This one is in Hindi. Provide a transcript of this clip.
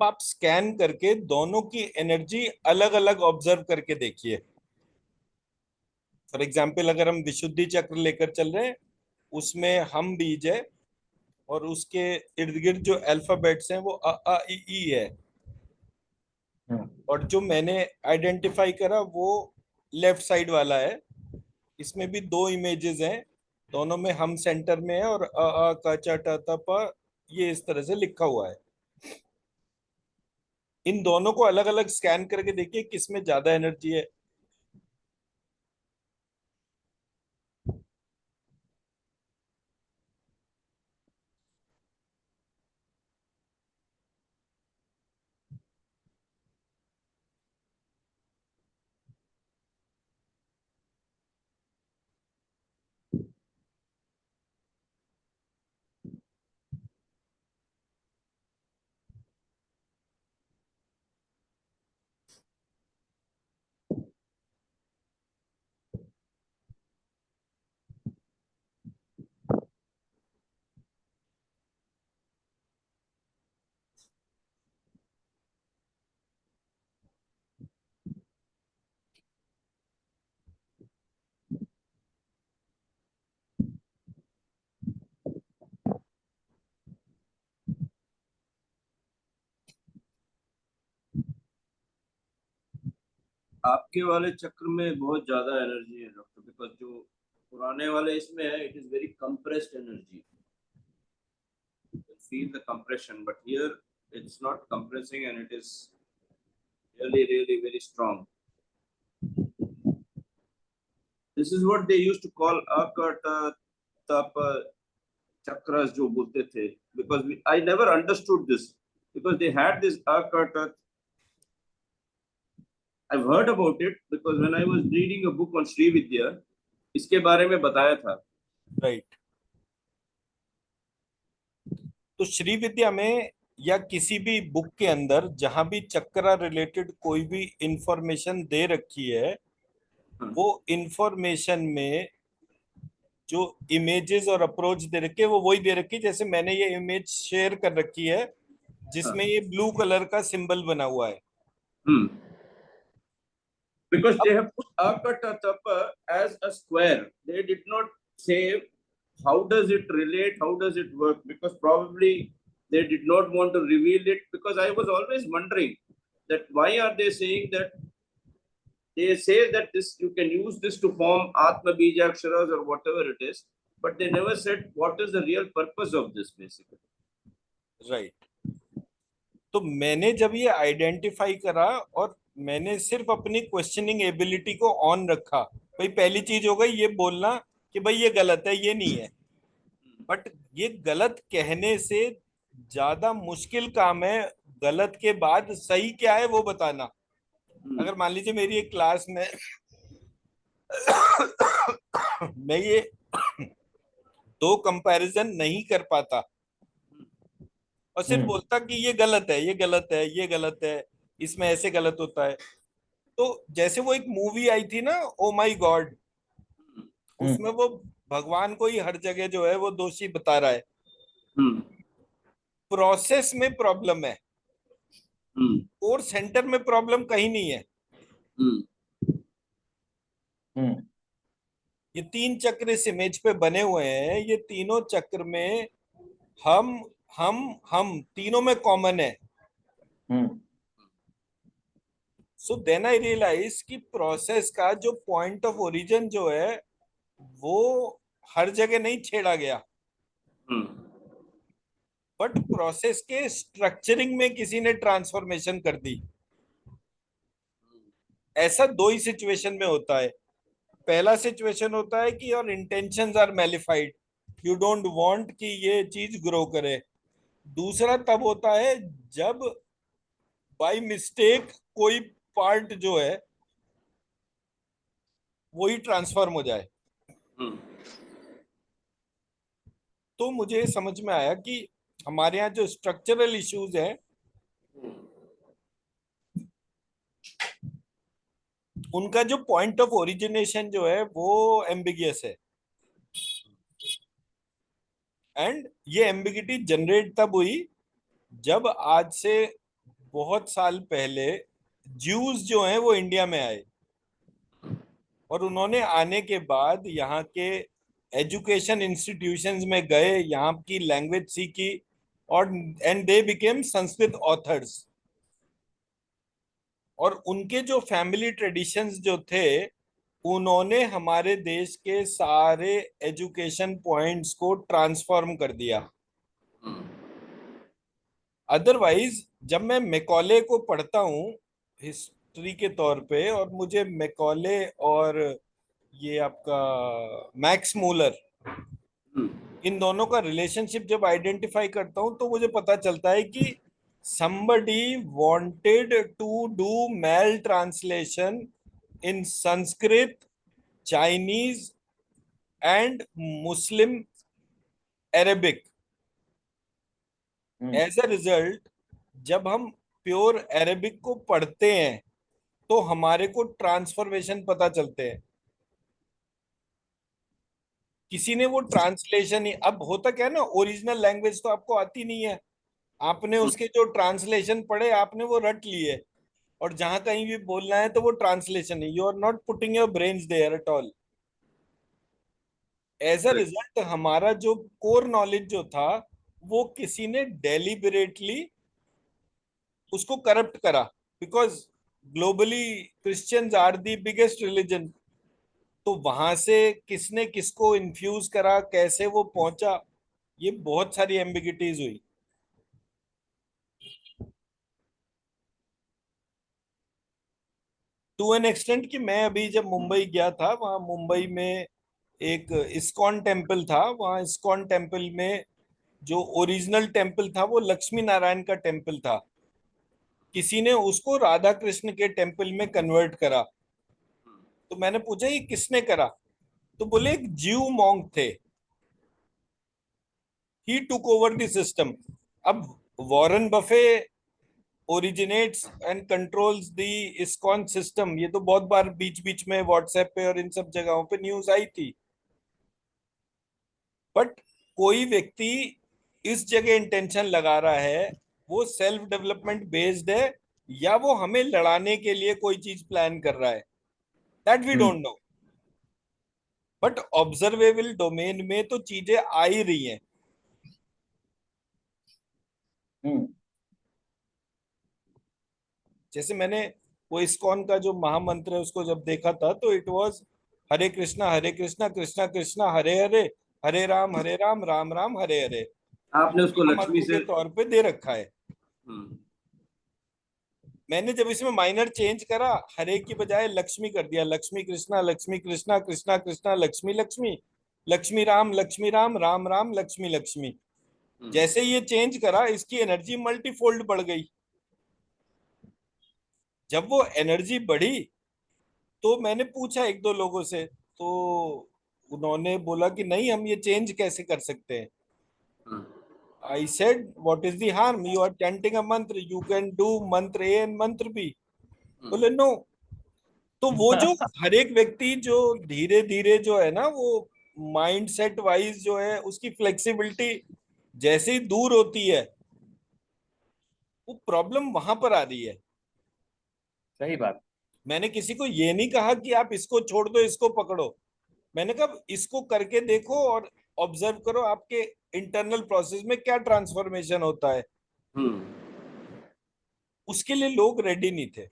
आप स्कैन करके दोनों की एनर्जी अलग अलग ऑब्जर्व करके देखिए। फॉर एग्जाम्पल, अगर हम विशुद्धि चक्र लेकर चल रहे हैं, उसमें हम बीज है और उसके इर्द गिर्द जो अल्फाबेट्स हैं वो अ आ इ ई है। हम्म। और जो मैंने आइडेंटिफाई करा वो लेफ्ट साइड वाला है। इसमें भी दो इमेजेस हैं, दोनों में हम सेंटर में है और अ आ क च ट त प ये इस तरह से लिखा हुआ है। इन दोनों को अलग अलग स्कैन करके देखिए किस में ज्यादा एनर्जी है। आपके वाले चक्र में बहुत ज्यादा एनर्जी है डॉक्टर, बिकॉज जो पुराने वाले इसमें है, it is very compressed energy, feel the compression, but here it's not compressing and it is really, really very strong. This is what they used to call akata tapa chakras, jo bolte the, because I never understood this, because they had this akata. I've heard about it because when I was reading a book on Sri Vidya, इसके बारे में बताया था। राइट। तो श्री विद्या में या किसी भी बुक के अंदर जहां भी चक्रा रिलेटेड कोई भी इंफॉर्मेशन दे रखी है, वो इंफॉर्मेशन में जो इमेजेस और अप्रोच दे रखी है वो वही दे रखी है। जैसे मैंने ये इमेज शेयर कर रखी है जिसमें ये ब्लू कलर का सिंबल बना हुआ है। Because अब they have put Akatatapa as a square. They did not say how does it relate, how does it work, because probably they did not want to reveal it, because I was always wondering that why are they saying that. They say that this you can use this to form Atma Bijaksharas or whatever it is, but they never said what is the real purpose of this basically. Right. तो मैंने जब ये आइडेंटिफाई करा और मैंने सिर्फ अपनी क्वेश्चनिंग एबिलिटी को ऑन रखा, भाई पहली चीज हो गई ये बोलना कि भाई ये गलत है, ये नहीं है। बट ये गलत कहने से ज्यादा मुश्किल काम है गलत के बाद सही क्या है वो बताना। अगर मान लीजिए मेरी एक क्लास में मैं ये दो कंपैरिजन नहीं कर पाता और सिर्फ बोलता कि ये गलत है, ये गलत है, ये गलत है, इसमें ऐसे गलत होता है। तो जैसे वो एक मूवी आई थी ना, ओ माई गॉड, उसमें वो भगवान को ही हर जगह जो है वो दोषी बता रहा है। प्रोसेस में प्रॉब्लम है और सेंटर में प्रॉब्लम कहीं नहीं है। ये तीन चक्र इस इमेज पे बने हुए हैं, ये तीनों चक्र में हम हम तीनों में कॉमन है। सो देन आई रियलाइज कि प्रोसेस का जो पॉइंट ऑफ ओरिजिन जो है वो हर जगह नहीं छेड़ा गया, बट प्रोसेस के स्ट्रक्चरिंग में किसी ने ट्रांसफॉर्मेशन कर दी। ऐसा दो ही सिचुएशन में होता है। पहला सिचुएशन होता है कि your intentions are malafide, you don't want कि ये चीज ग्रो करे। दूसरा तब होता है जब बाय मिस्टेक कोई पार्ट जो है वही ट्रांसफॉर्म हो जाए। तो मुझे समझ में आया कि हमारे यहाँ जो स्ट्रक्चरल इश्यूज हैं उनका जो पॉइंट ऑफ ओरिजिनेशन जो है वो एम्बिगियस है। एंड ये एम्बिगिटी जनरेट तब हुई जब आज से बहुत साल पहले ज्यूज जो हैं वो इंडिया में आए, और उन्होंने आने के बाद यहाँ के एजुकेशन इंस्टीट्यूशंस में गए, यहाँ की लैंग्वेज सीखी, और and they became Sanskrit authors. और उनके जो फैमिली ट्रेडिशंस जो थे, उन्होंने हमारे देश के सारे एजुकेशन पॉइंट्स को ट्रांसफॉर्म कर दिया। अदरवाइज जब मैं मैकॉले को पढ़ता हूँ हिस्ट्री के तौर पे, और मुझे मैकॉले और ये आपका मैक्स मूलर, इन दोनों का रिलेशनशिप जब आइडेंटिफाई करता हूं, तो मुझे पता चलता है कि somebody wanted to do mal translation in Sanskrit, Chinese and Muslim Arabic. As a result, जब हम प्योर अरेबिक को पढ़ते हैं तो हमारे को ट्रांसफॉर्मेशन पता चलते हैं। किसी ने वो ट्रांसलेशन ही, अब होता क्या है ना, ओरिजिनल लैंग्वेज तो आपको आती नहीं है, आपने उसके जो ट्रांसलेशन पढ़े आपने वो रट लिए, और जहां कहीं भी बोलना है तो वो ट्रांसलेशन है, you are not putting your brains there at all. As a result हमारा जो कोर नॉलेज जो था, वो किसी ने डेलिबरेटली उसको करप्ट करा, because globally Christians are the biggest religion. तो वहां से किसने किसको इन्फ्यूज करा, कैसे वो पहुंचा, ये बहुत सारी एम्बिगिटीज हुई। टू एन एक्सटेंट कि मैं अभी जब मुंबई गया था, वहां मुंबई में एक इस्कॉन टेम्पल था। वहां इस्कॉन टेम्पल में जो ओरिजिनल टेम्पल था वो लक्ष्मी नारायण का टेम्पल था। किसी ने उसको राधा कृष्ण के टेम्पल में कन्वर्ट करा। तो मैंने पूछा ये किसने करा, तो बोले एक जीव मॉन्क थे, ही टुक ओवर द सिस्टम। अब Warren Buffett originates and controls the ISKCON system, ये तो बहुत बार बीच बीच में व्हाट्सएप पे और इन सब जगहों पे न्यूज आई थी। बट कोई व्यक्ति इस जगह इंटेंशन लगा रहा है, वो सेल्फ डेवलपमेंट बेस्ड है या वो हमें लड़ाने के लिए कोई चीज प्लान कर रहा है, that we don't know. But observable domain में तो चीजें आ ही रही हैं। जैसे मैंने वो इस्कॉन का जो महामंत्र है उसको जब देखा था, तो इट वाज हरे कृष्णा कृष्णा कृष्णा हरे हरे, हरे राम राम राम हरे हरे। आपने उसको लक्ष्मी मंत्र से के तौर पे दे रखा है। मैंने जब इसमें माइनर चेंज करा, हरे की बजाय लक्ष्मी कर दिया, लक्ष्मी कृष्णा कृष्णा कृष्णा लक्ष्मी लक्ष्मी, लक्ष्मी राम राम राम लक्ष्मी लक्ष्मी। जैसे ये चेंज करा, इसकी एनर्जी मल्टीफोल्ड बढ़ गई। जब वो एनर्जी बढ़ी तो मैंने पूछा एक दो लोगों से, तो उन्होंने बोला कि नहीं, हम ये चेंज कैसे कर सकते हैं। I said what is the harm, you are chanting a mantra, you can do mantra A and mantra B. बोले नो। तो वो जो हर एक व्यक्ति जो धीरे धीरे जो है ना, वो माइंड सेट वाइज जो है उसकी फ्लेक्सिबिलिटी जैसे ही दूर होती है, वो प्रॉब्लम वहां पर आ रही है। सही बात। मैंने किसी को ये नहीं कहा कि आप इसको छोड़ दो इसको पकड़ो, मैंने कहा इसको करके देखो और ऑब्जर्व करो आपके इंटरनल प्रोसेस में क्या ट्रांसफॉर्मेशन होता है। उसके लिए लोग रेडी नहीं थे।